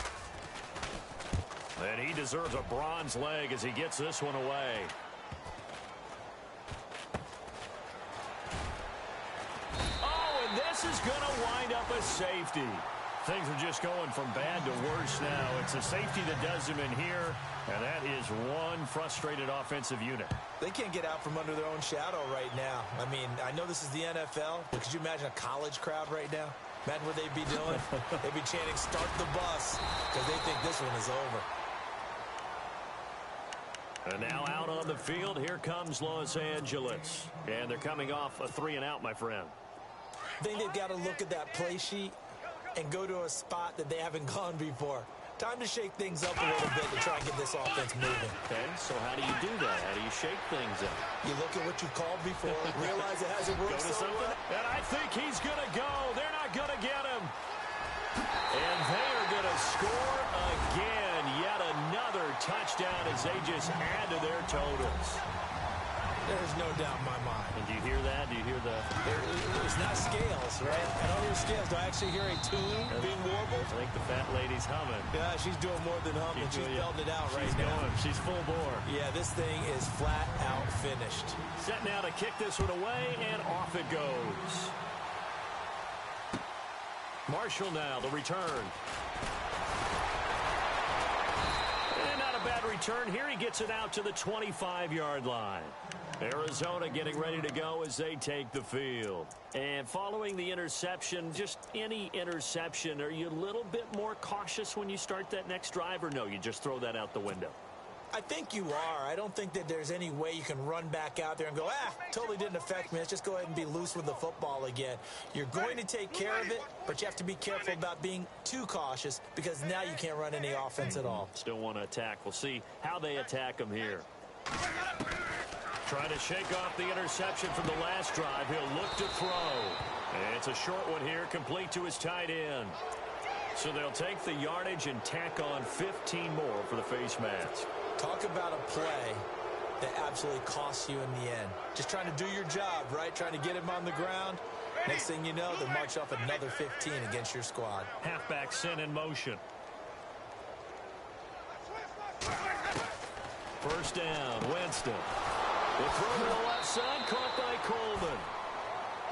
And he deserves a bronze leg as he gets this one away. Oh, and this is going to wind up a safety. Things are just going from bad to worse now. It's a safety that does them in here, and that is one frustrated offensive unit. They can't get out from under their own shadow right now. I mean, I know this is the NFL, but could you imagine a college crowd right now? Imagine what they'd be doing. They'd be chanting, "Start the bus," because they think this one is over. And now out on the field, here comes Los Angeles. And they're coming off a 3-and-out, my friend. I think they've got to look at that play sheet and go to a spot that they haven't gone before. Time to shake things up a little bit to try and get this offense moving. Okay, so how do you do that? How do you shake things up? You look at what you called before, realize it hasn't worked so well. And I think he's going to go. They're not going to get him. And they are going to score again. Yet another touchdown as they just add to their totals. There's no doubt in my mind. And do you hear that? Do you hear the... It's not scales, right? I don't hear scales. Do I actually hear a tune being warbled? I think the fat lady's humming. Yeah, she's doing more than humming. She's belting it out right now. She's full bore. Yeah, this thing is flat out finished. Set now to kick this one away, and off it goes. Marshall now, the return. bad return here. He gets it out to the 25-yard line. Arizona getting ready to go as they take the field. And following the interception, just any interception, are you a little bit more cautious when you start that next drive, or no, you just throw that out the window? I think you are. I don't think that there's any way you can run back out there and go, totally didn't affect me. Let's just go ahead and be loose with the football again. You're going to take care of it, but you have to be careful about being too cautious because now you can't run any offense at all. Still want to attack. We'll see how they attack him here. Trying to shake off the interception from the last drive. He'll look to throw. And it's a short one here, complete to his tight end. So they'll take the yardage and tack on 15 more for the face mask. Talk about a play that absolutely costs you in the end. Just trying to do your job, right? Trying to get him on the ground. Next thing you know, they march off another 15 against your squad. Halfback sent in motion. First down, Winston. The throw to the left side, caught by Coleman.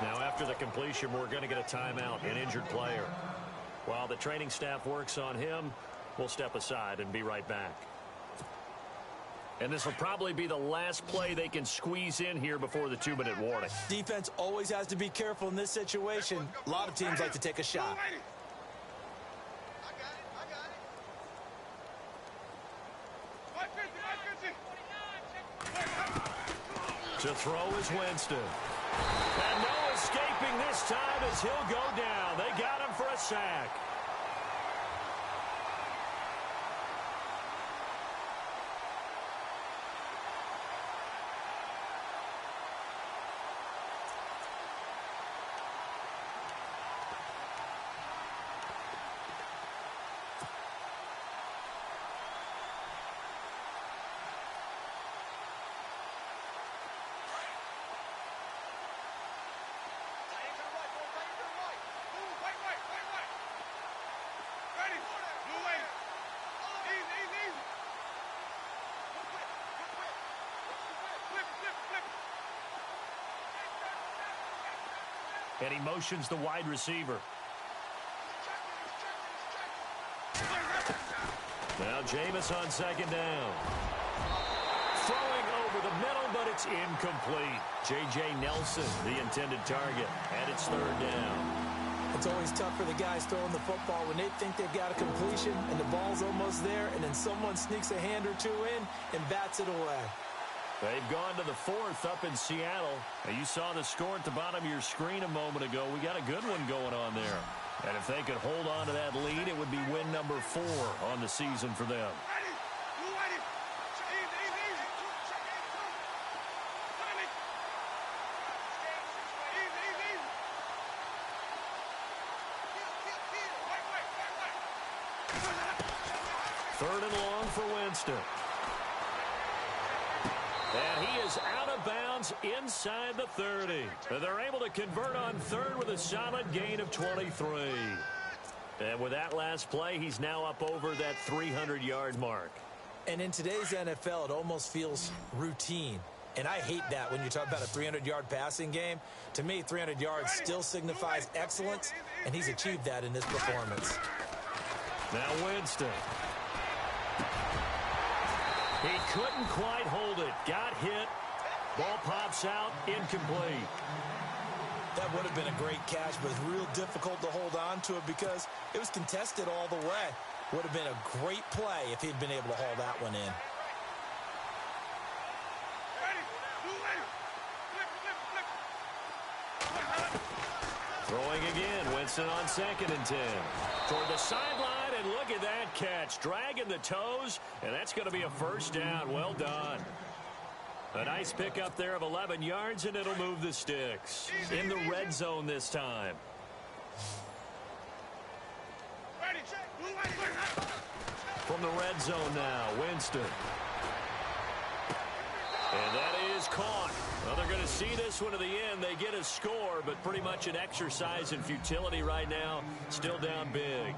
Now after the completion, we're going to get a timeout, an injured player. While the training staff works on him, we'll step aside and be right back. And this will probably be the last play they can squeeze in here before the 2-minute warning. Defense always has to be careful in this situation. A lot of teams like to take a shot. To throw is Winston. And no escaping this time as he'll go down. They got him for a sack. And he motions the wide receiver. Now Jameis on second down. Throwing over the middle, but it's incomplete. J.J. Nelson, the intended target, and it's third down. It's always tough for the guys throwing the football when they think they've got a completion and the ball's almost there, and then someone sneaks a hand or two in and bats it away. They've gone to the fourth up in Seattle. And you saw the score at the bottom of your screen a moment ago. We got a good one going on there. And if they could hold on to that lead, it would be win number 4 on the season for them. Third and long for Winston. And he is out of bounds inside the 30. And they're able to convert on third with a solid gain of 23. And with that last play, he's now up over that 300-yard mark. And in today's NFL, it almost feels routine. And I hate that when you talk about a 300-yard passing game. To me, 300 yards still signifies excellence, and he's achieved that in this performance. Now Winston. He couldn't quite hold it. Got hit. Ball pops out. Incomplete. That would have been a great catch, but it's real difficult to hold on to it because it was contested all the way. Would have been a great play if he'd been able to haul that one in. Throwing again. Winston on second and 10. Toward the sideline, and look at that catch. Dragging the toes, and that's going to be a first down. Well done. A nice pickup there of 11 yards, and it'll move the sticks. In the red zone this time. From the red zone now, Winston. And that is caught. Well, they're going to see this one to the end. They get a score, but pretty much an exercise in futility right now. Still down big.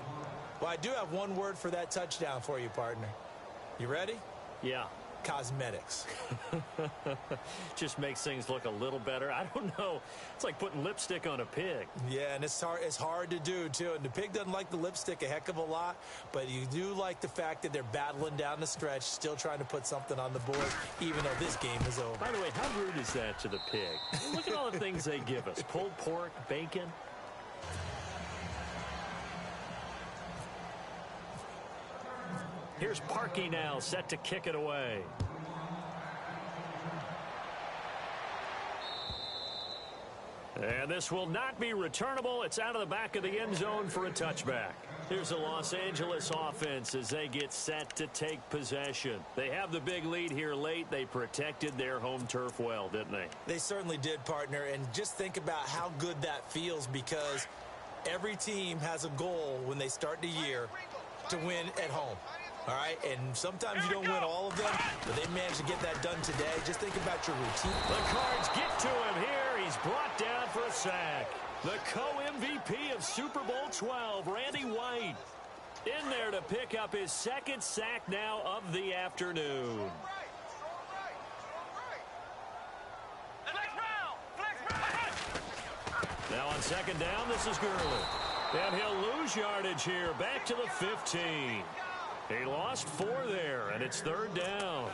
Well, I do have one word for that touchdown for you, partner. You ready? Yeah. cosmetics. Just makes things look a little better. I don't know. It's like putting lipstick on a pig. Yeah, and it's hard to do, too. And the pig doesn't like the lipstick a heck of a lot, but you do like the fact that they're battling down the stretch, still trying to put something on the board, even though this game is over. By the way, how rude is that to the pig? Look at all the things they give us. Pulled pork, bacon. Here's Parkey now, set to kick it away. And this will not be returnable. It's out of the back of the end zone for a touchback. Here's the Los Angeles offense as they get set to take possession. They have the big lead here late. They protected their home turf well, didn't they? They certainly did, partner. And just think about how good that feels, because every team has a goal when they start the year to win at home. All right, and sometimes you don't win all of them, but they managed to get that done today. Just think about your routine. The Cards get to him here. He's brought down for a sack. The co-MVP of Super Bowl 12, Randy White, in there to pick up his second sack now of the afternoon. Now on second down, this is Gurley. And he'll lose yardage here, back to the 15. He lost 4 there, and it's third down.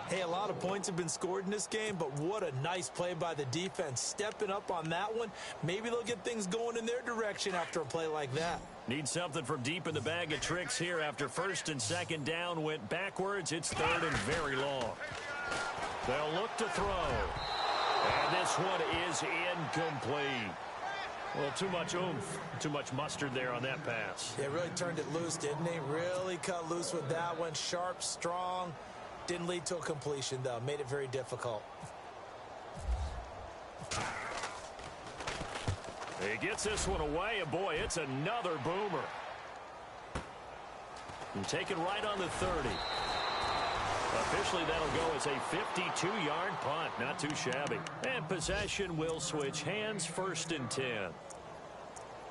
Hey, a lot of points have been scored in this game, but what a nice play by the defense. Stepping up on that one. Maybe they'll get things going in their direction after a play like that. Need something from deep in the bag of tricks here after first and second down went backwards. It's third and very long. They'll look to throw. And this one is incomplete. Well, too much oomph, too much mustard there on that pass. Yeah, really turned it loose, didn't he? Really cut loose with that one. Sharp, strong. Didn't lead to a completion, though. Made it very difficult. He gets this one away, and boy, it's another boomer. And take it right on the 30. Officially, that'll go as a 52-yard punt. Not too shabby. And possession will switch hands, first and 10.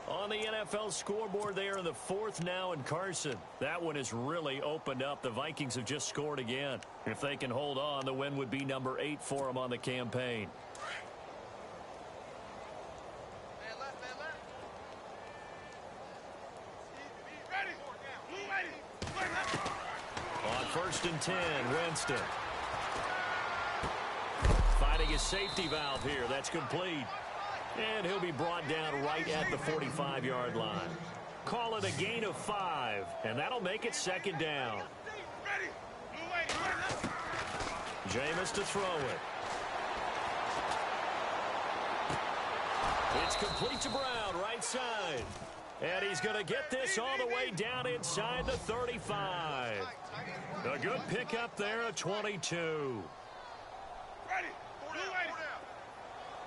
On the NFL scoreboard there in the fourth now in Carson. That one has really opened up. The Vikings have just scored again. If they can hold on, the win would be number 8 for them on the campaign. On first and 10, Winston. Fighting his safety valve here. That's complete. And he'll be brought down right at the 45-yard line. Call it a gain of 5, and that'll make it second down. Jameis to throw it. It's complete to Brown, right side. And he's going to get this all the way down inside the 35. A good pickup there at 22.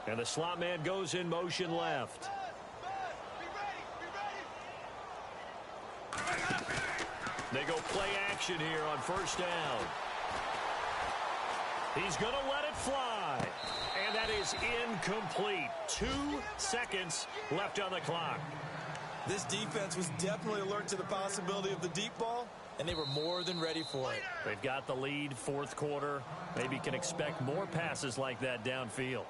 And the slot man goes in motion left. They go play action here on first down. He's going to let it fly. And that is incomplete. 2 seconds left on the clock. This defense was definitely alert to the possibility of the deep ball, and they were more than ready for it. They've got the lead, fourth quarter. Maybe can expect more passes like that downfield.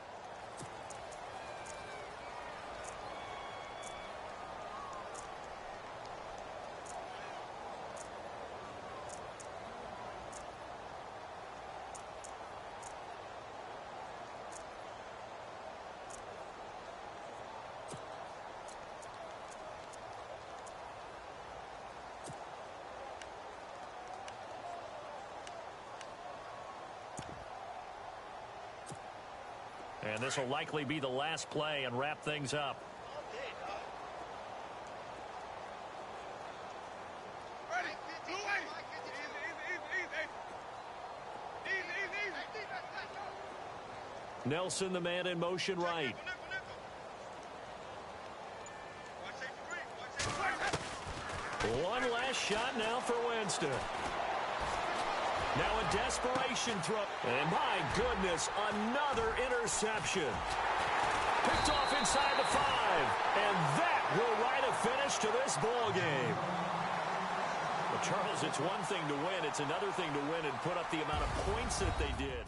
And this will likely be the last play and wrap things up. Nelson, the man in motion right. One last shot now for Winston. Now a desperation throw. And my goodness, another interception. Picked off inside the 5. And that will write a finish to this ball game. The Charles, it's one thing to win. It's another thing to win and put up the amount of points that they did.